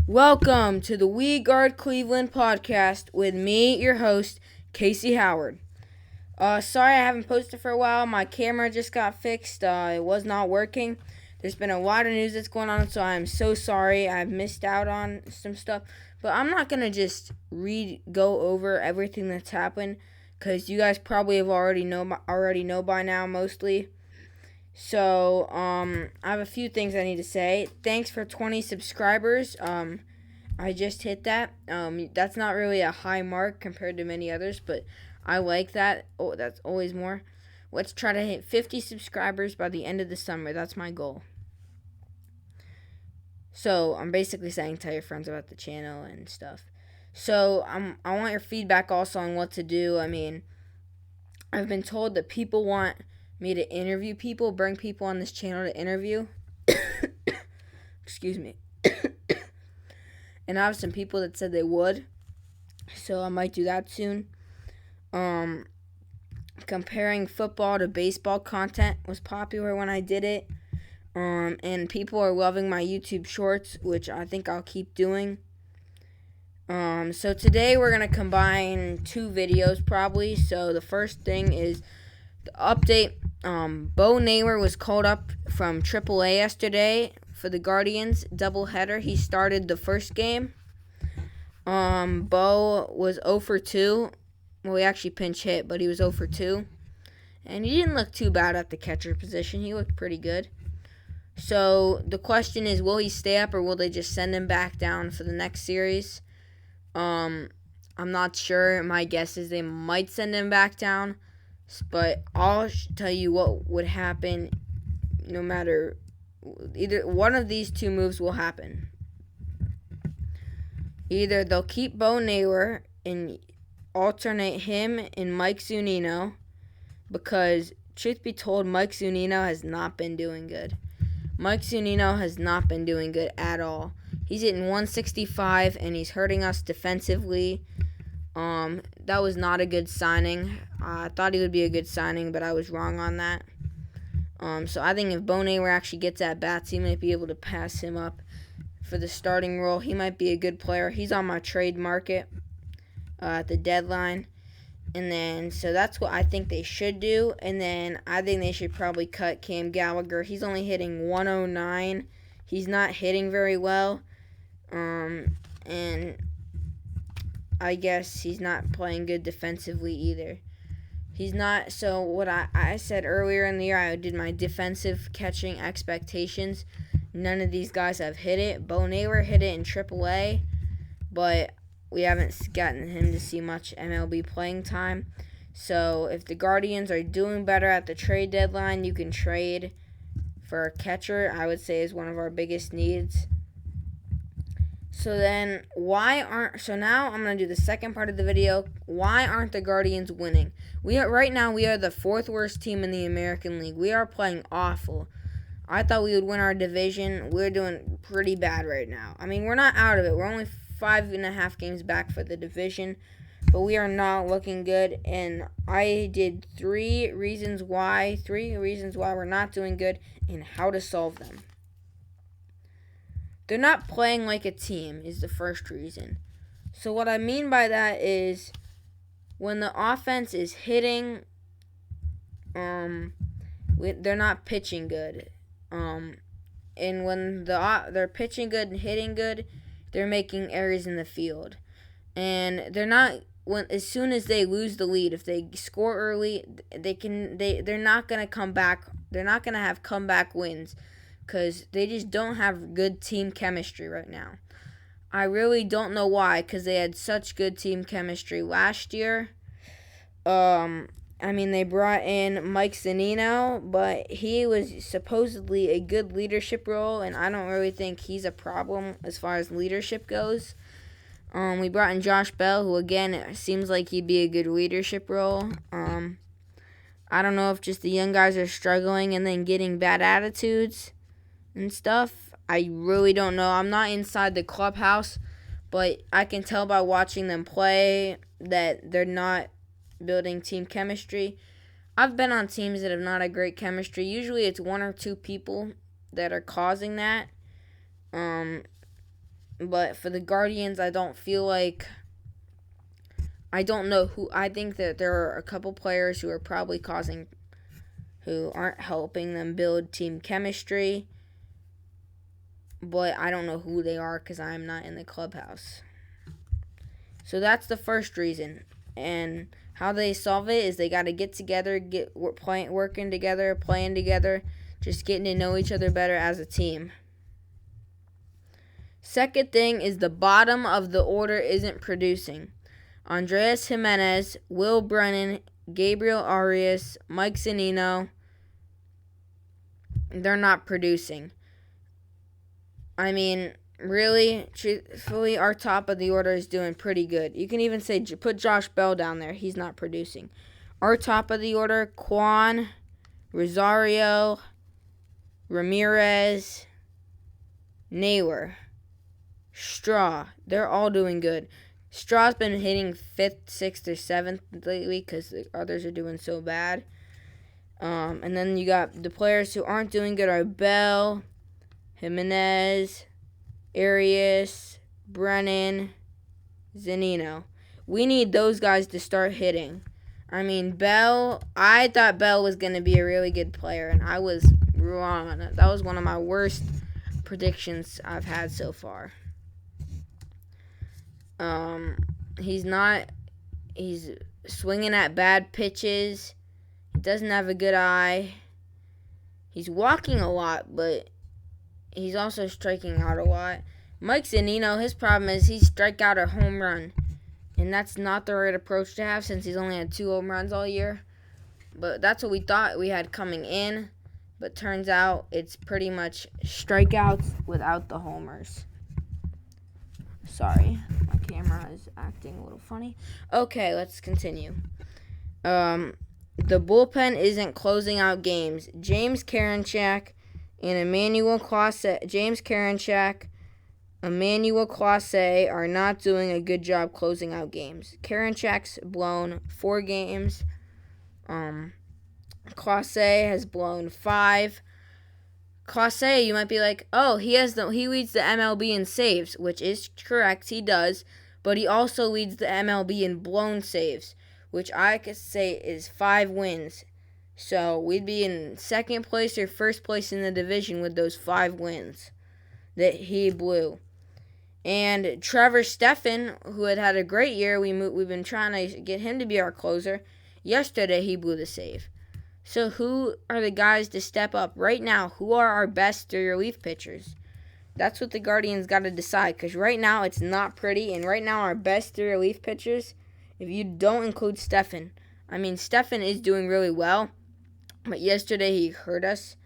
Welcome to the We Guard Cleveland podcast with me, your host, Casey Howard. Sorry I haven't posted for a while. My camera just got fixed. It was not working. There's been a lot of news that's going on, so I'm so sorry. I've missed out on some stuff. But I'm not going to just go over everything that's happened because you guys probably have already know by now mostly. So, I have a few things I need to say. Thanks for 20 subscribers. I just hit that. That's not really a high mark compared to many others, but I like that. Oh, that's always more. Let's try to hit 50 subscribers by the end of the summer. That's my goal. So, I'm basically saying tell your friends about the channel and stuff. So, I want your feedback also on what to do. I've been told that people want me to interview people, bring people on this channel to interview. Excuse me. And I have some people that said they would, so I might do that soon. Comparing football to baseball content was popular when I did it. And people are loving my YouTube shorts, which I think I'll keep doing. So today we're going to combine two videos probably. So the first thing is the update. Bo Naylor was called up from AAA yesterday for the Guardians doubleheader. He started the first game. Bo was 0 for 2. Well, he actually pinch hit, but he was 0 for 2. And he didn't look too bad at the catcher position. He looked pretty good. So the question is, will he stay up or will they just send him back down for the next series? I'm not sure. My guess is they might send him back down. But I'll tell you what would happen no matter. Either one of these two moves will happen. Either they'll keep Bo Naylor and alternate him and Mike Zunino, because, truth be told, Mike Zunino has not been doing good. Mike Zunino has not been doing good at all. He's hitting 165, and he's hurting us defensively. That was not a good signing. I thought he would be a good signing, but I was wrong on that. So I think if Bo Naylor actually gets at bats, he might be able to pass him up for the starting role. He might be a good player. He's on my trade market at the deadline. And then, so that's what I think they should do. And then I think they should probably cut Cam Gallagher. He's only hitting 109. He's not hitting very well. And I guess he's not playing good defensively either. He's not. So what I said earlier in the year, I did my defensive catching expectations. None of these guys have hit it. Bo Naylor hit it in AAA, but we haven't gotten him to see much MLB playing time. So if the Guardians are doing better at the trade deadline, you can trade for a catcher. I would say is one of our biggest needs. So then, so now I'm going to do the second part of the video. Why aren't the Guardians winning? Right now, we are the fourth worst team in the American League. We are playing awful. I thought we would win our division. We're doing pretty bad right now. We're not out of it. We're only 5.5 games back for the division, but we are not looking good. And I did three reasons why we're not doing good and how to solve them. They're not playing like a team is the first reason. So what I mean by that is when the offense is hitting, they're not pitching good. And when they're pitching good and hitting good, they're making errors in the field. And they're not as soon as they lose the lead, if they score early, they're not going to come back. They're not going to have comeback wins, because they just don't have good team chemistry right now. I really don't know why, because they had such good team chemistry last year. They brought in Mike Zunino, but he was supposedly a good leadership role, and I don't really think he's a problem as far as leadership goes. We brought in Josh Bell, who, again, it seems like he'd be a good leadership role. I don't know if just the young guys are struggling and then getting bad attitudes and stuff. I really don't know. I'm not inside the clubhouse, but I can tell by watching them play that they're not building team chemistry. I've been on teams that have not a great chemistry. Usually it's one or two people that are causing that. But for the Guardians, I don't feel like, I don't know who. I think that there are a couple players who are probably who aren't helping them build team chemistry. But I don't know who they are because I'm not in the clubhouse. So that's the first reason. And how they solve it is they got to get together, working together, playing together, just getting to know each other better as a team. Second thing is the bottom of the order isn't producing. Andreas Jimenez, Will Brennan, Gabriel Arias, Mike Zunino, they're not producing. I mean, really, truthfully, our top of the order is doing pretty good. You can even say put Josh Bell down there. He's not producing. Our top of the order, Quan, Rosario, Ramirez, Naylor, Straw. They're all doing good. Straw's been hitting 5th, 6th, or 7th lately because the others are doing so bad. And then you got the players who aren't doing good are Bell, Jimenez, Arias, Brennan, Zunino. We need those guys to start hitting. I mean, Bell, I thought Bell was going to be a really good player, and I was wrong. That was one of my worst predictions I've had so far. He's swinging at bad pitches. He doesn't have a good eye. He's walking a lot, but he's also striking out a lot. Mike Zunino, his problem is he strike out a home run. And that's not the right approach to have since he's only had 2 home runs all year. But that's what we thought we had coming in. But turns out it's pretty much strikeouts without the homers. Sorry, my camera is acting a little funny. Okay, let's continue. The bullpen isn't closing out games. James Karinchak and Emmanuel Clase are not doing a good job closing out games. Karinchak's blown 4 games. Clase has blown 5. Clase, you might be like, oh, he leads the MLB in saves, which is correct, he does, but he also leads the MLB in blown saves, which I could say is 5 wins. So we'd be in second place or first place in the division with those 5 wins that he blew. And Trevor Stephan, who had a great year, we've been trying to get him to be our closer. Yesterday he blew the save. So who are the guys to step up right now? Who are our best 3 relief pitchers? That's what the Guardians got to decide, because right now it's not pretty, and right now our best 3 relief pitchers, if you don't include Stephan, I mean, Stephan is doing really well, but yesterday he hurt us.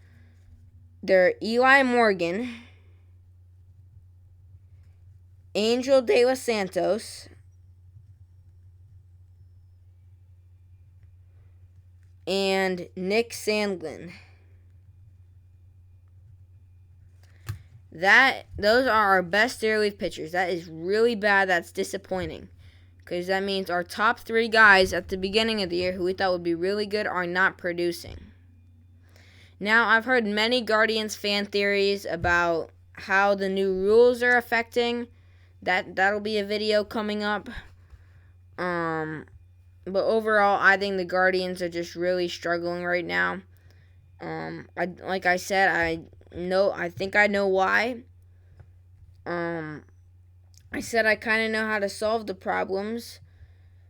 They're Eli Morgan, Angel De Los Santos, and Nick Sandlin. Those are our best relief pitchers. That is really bad. That's disappointing, because that means our top 3 guys at the beginning of the year who we thought would be really good are not producing. Now, I've heard many Guardians fan theories about how the new rules are affecting. That'll be a video coming up. But overall, I think the Guardians are just really struggling right now. Like I said, I think I know why. I said I kind of know how to solve the problems,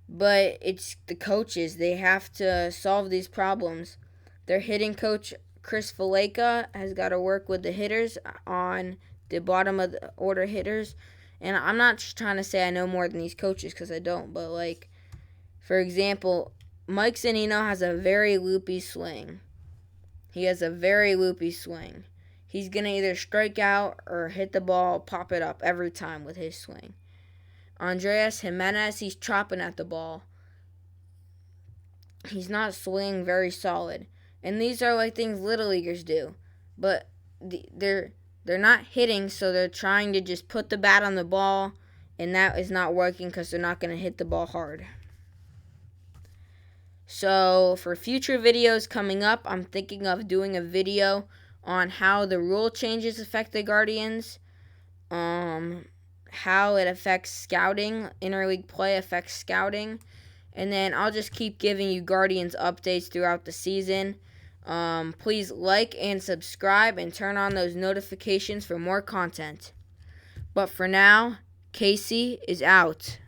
but it's the coaches. They have to solve these problems. Their hitting coach, Chris Valleca, has got to work with the hitters on the bottom of the order hitters. And I'm not just trying to say I know more than these coaches, because I don't. But, like, for example, Mike Zunino has a very loopy swing. He's going to either strike out or hit the ball, pop it up every time with his swing. Andreas Jimenez, he's chopping at the ball. He's not swinging very solid. And these are like things Little Leaguers do. But they're not hitting, so they're trying to just put the bat on the ball, and that is not working because they're not going to hit the ball hard. So for future videos coming up, I'm thinking of doing a video on how the rule changes affect the Guardians. how it affects scouting. Interleague play affects scouting. And then I'll just keep giving you Guardians updates throughout the season. Please like and subscribe and turn on those notifications for more content. But for now, Casey is out.